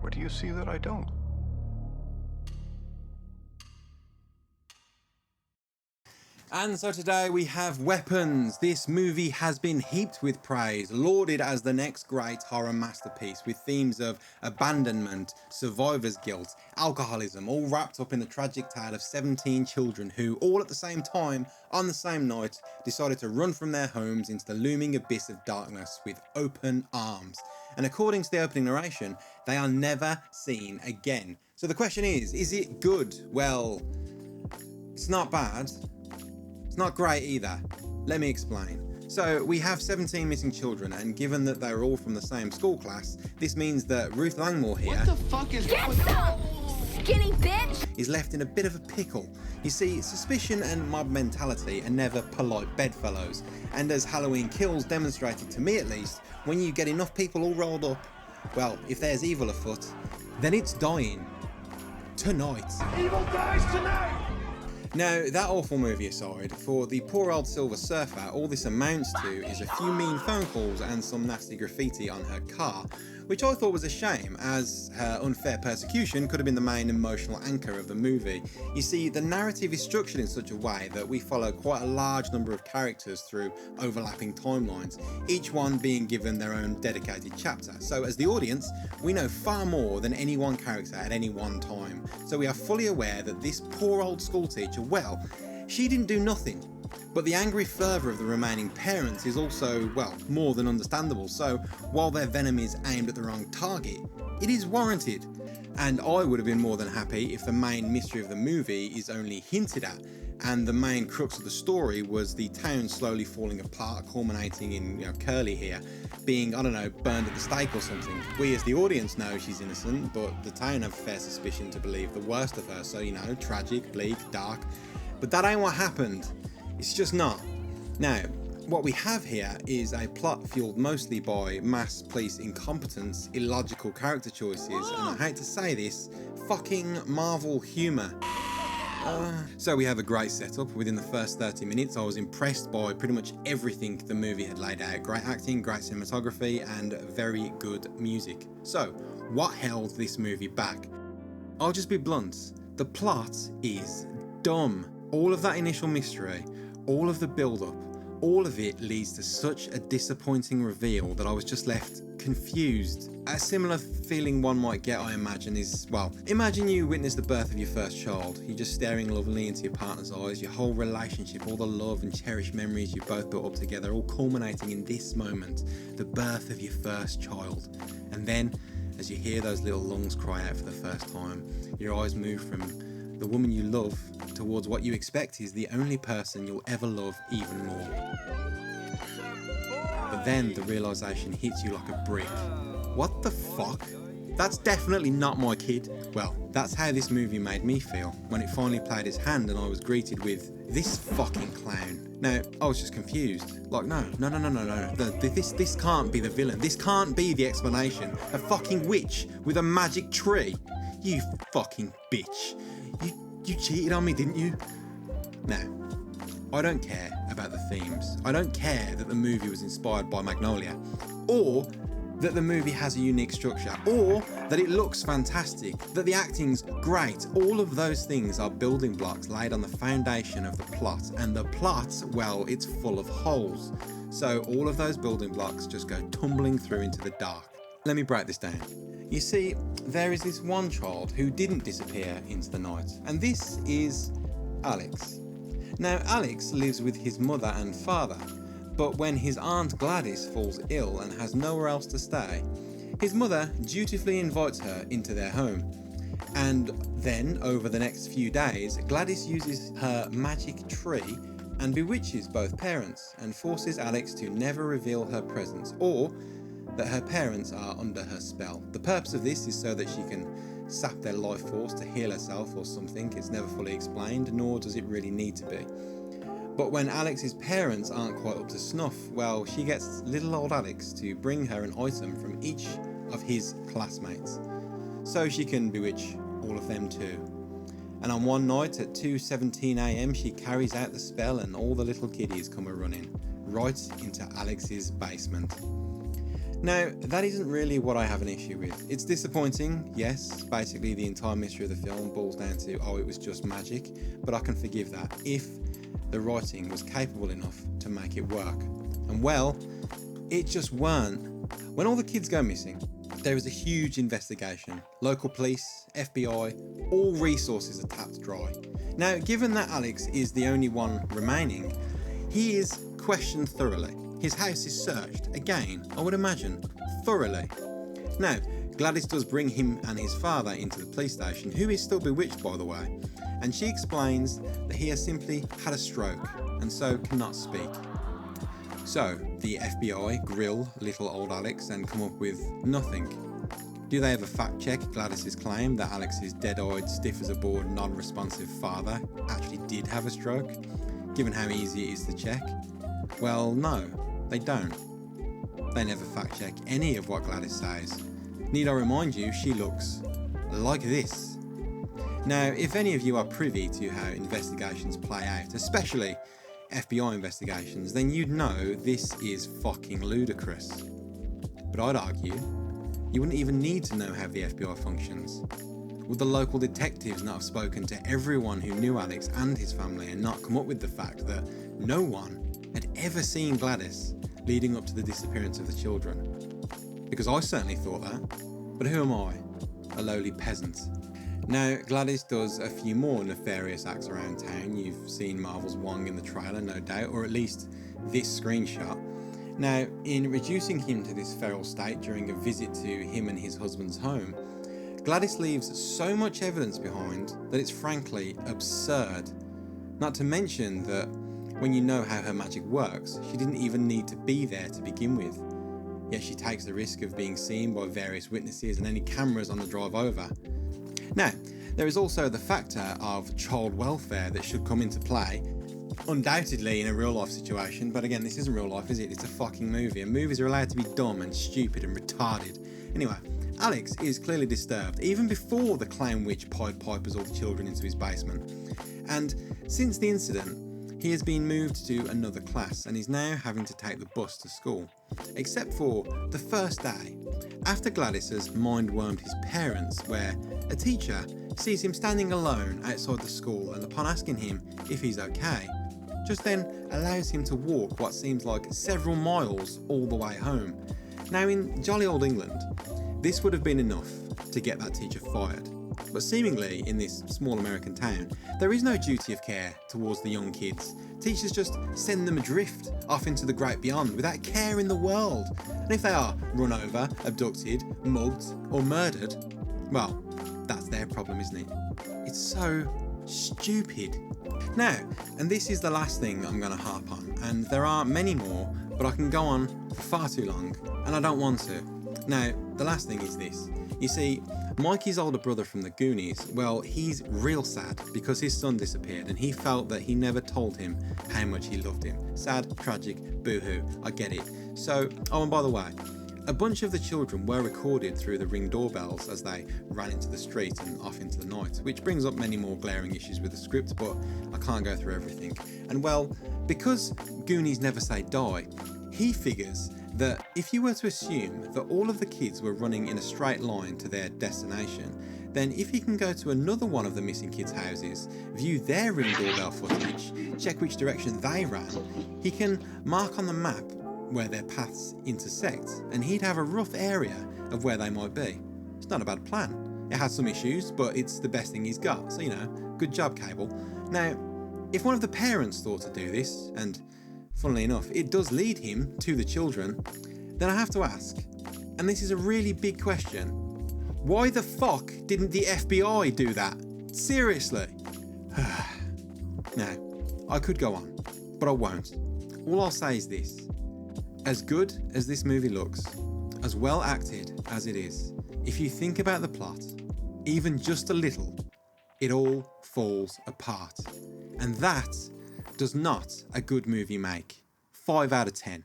What do you see that I don't? And so today we have Weapons. This movie has been heaped with praise, lauded as the next great horror masterpiece with themes of abandonment, survivor's guilt, alcoholism, all wrapped up in the tragic tale of 17 children who, all at the same time, on the same night, decided to run from their homes into the looming abyss of darkness with open arms. And according to the opening narration, they are never seen again. So the question is it good? Well, it's not bad. It's not great either. Let me explain. So we have 17 missing children, and given that they're all from the same school class, this means that Ruth Langmore here What the fuck is wrong with Get skinny bitch! is left in a bit of a pickle. You see, suspicion and mob mentality are never polite bedfellows, and as Halloween Kills demonstrated to me at least, when you get enough people all rolled up, well, if there's evil afoot, then it's dying. Tonight. Evil dies tonight! Now, that awful movie aside, for the poor old Silver Surfer, all this amounts to is a few mean phone calls and some nasty graffiti on her car, which I thought was a shame, as her unfair persecution could have been the main emotional anchor of the movie. You see, the narrative is structured in such a way that we follow quite a large number of characters through overlapping timelines, each one being given their own dedicated chapter. So as the audience, we know far more than any one character at any one time. So we are fully aware that this poor old schoolteacher, well, she didn't do nothing. But the angry fervour of the remaining parents is also, well, more than understandable, so while their venom is aimed at the wrong target, it is warranted. And I would have been more than happy if the main mystery of the movie is only hinted at, and the main crux of the story was the town slowly falling apart, culminating in, Curly here, being, I don't know, burned at the stake or something. We as the audience know she's innocent, but the town have fair suspicion to believe the worst of her, so, tragic, bleak, dark. But that ain't what happened. It's just not. Now, what we have here is a plot fueled mostly by mass police incompetence, illogical character choices, and I hate to say this, fucking Marvel humour. So we have a great setup. Within the first 30 minutes, I was impressed by pretty much everything the movie had laid out. Great acting, great cinematography, and very good music. So, what held this movie back? I'll just be blunt. The plot is dumb. All of that initial mystery, all of the build-up, all of it leads to such a disappointing reveal that I was just left confused. A similar feeling one might get, I imagine, is, well, imagine you witness the birth of your first child. You're just staring lovingly into your partner's eyes, your whole relationship, all the love and cherished memories you both built up together, all culminating in this moment, the birth of your first child. And then, as you hear those little lungs cry out for the first time, your eyes move from the woman you love towards what you expect is the only person you'll ever love even more. But then the realisation hits you like a brick. What the fuck? That's definitely not my kid. Well, that's how this movie made me feel when it finally played its hand and I was greeted with this fucking clown. Now, I was just confused. Like, no. This can't be the villain. This can't be the explanation. A fucking witch with a magic tree. You fucking bitch. You cheated on me, didn't you? Now, I don't care about the themes. I don't care that the movie was inspired by Magnolia, or that the movie has a unique structure, or that it looks fantastic, that the acting's great. All of those things are building blocks laid on the foundation of the plot, and the plot, well, it's full of holes. So all of those building blocks just go tumbling through into the dark. Let me break this down. You see, there is this one child who didn't disappear into the night, and this is Alex. Now, Alex lives with his mother and father, but when his aunt Gladys falls ill and has nowhere else to stay, his mother dutifully invites her into their home. And then, over the next few days, Gladys uses her magic tree and bewitches both parents and forces Alex to never reveal her presence, or that her parents are under her spell. The purpose of this is so that she can sap their life force to heal herself or something. It's never fully explained, nor does it really need to be. But when Alex's parents aren't quite up to snuff, well, she gets little old Alex to bring her an item from each of his classmates, so she can bewitch all of them too. And on one night at 2:17 AM, she carries out the spell and all the little kiddies come a-running right into Alex's basement. Now, that isn't really what I have an issue with. It's disappointing, yes, basically the entire mystery of the film boils down to, oh, it was just magic, but I can forgive that if the writing was capable enough to make it work. And well, it just weren't. When all the kids go missing, there is a huge investigation. Local police, FBI, all resources are tapped dry. Now, given that Alex is the only one remaining, he is questioned thoroughly. His house is searched, again, I would imagine, thoroughly. Now, Gladys does bring him and his father into the police station, who is still bewitched by the way, and she explains that he has simply had a stroke and so cannot speak. So, the FBI grill little old Alex and come up with nothing. Do they ever fact check Gladys's claim that Alex's dead-eyed, stiff as a board, non-responsive father actually did have a stroke, given how easy it is to check? Well, no, they don't. They never fact check any of what Gladys says. Need I remind you, she looks like this. Now, if any of you are privy to how investigations play out, especially FBI investigations, then you'd know this is fucking ludicrous. But I'd argue, you wouldn't even need to know how the FBI functions. Would the local detectives not have spoken to everyone who knew Alex and his family and not come up with the fact that no one had ever seen Gladys leading up to the disappearance of the children? Because I certainly thought that. But who am I? A lowly peasant. Now, Gladys does a few more nefarious acts around town. You've seen Marvel's Wong in the trailer, no doubt, or at least this screenshot. Now, in reducing him to this feral state during a visit to him and his husband's home, Gladys leaves so much evidence behind that it's frankly absurd. Not to mention that when you know how her magic works, she didn't even need to be there to begin with. Yet she takes the risk of being seen by various witnesses and any cameras on the drive over. Now, there is also the factor of child welfare that should come into play, undoubtedly in a real life situation, but again, this isn't real life, is it? It's a fucking movie, and movies are allowed to be dumb and stupid and retarded. Anyway, Alex is clearly disturbed, even before the clown witch Pied Pipers all the children into his basement. And since the incident, he has been moved to another class and is now having to take the bus to school. Except for the first day, after Gladys has mind-wormed his parents, where a teacher sees him standing alone outside the school and upon asking him if he's okay, just then allows him to walk what seems like several miles all the way home. Now in jolly old England, this would have been enough to get that teacher fired. But seemingly in this small American town, there is no duty of care towards the young kids. Teachers just send them adrift off into the great beyond without care in the world. And if they are run over, abducted, mugged or murdered, well, that's their problem, isn't it? It's so stupid. Now, and this is the last thing I'm going to harp on, and there are many more, but I can go on for far too long, and I don't want to. Now, the last thing is this. You see, Mikey's older brother from the Goonies, well, he's real sad because his son disappeared and he felt that he never told him how much he loved him. Sad, tragic, boo-hoo, I get it. So, oh, and by the way, a bunch of the children were recorded through the Ring doorbells as they ran into the street and off into the night, which brings up many more glaring issues with the script, but I can't go through everything. And well, because Goonies never say die, he figures that if you were to assume that all of the kids were running in a straight line to their destination, then if he can go to another one of the missing kids' houses, view their Ring doorbell footage, check which direction they ran, he can mark on the map where their paths intersect, and he'd have a rough area of where they might be. It's not a bad plan. It has some issues, but it's the best thing he's got, so good job, Cable. Now, if one of the parents thought to do this, and funnily enough, it does lead him to the children, then I have to ask, and this is a really big question, why the fuck didn't the FBI do that? Seriously? Now, I could go on, but I won't. All I'll say is this. As good as this movie looks, as well acted as it is, if you think about the plot, even just a little, it all falls apart. And that does not a good movie make. 5 out of 10.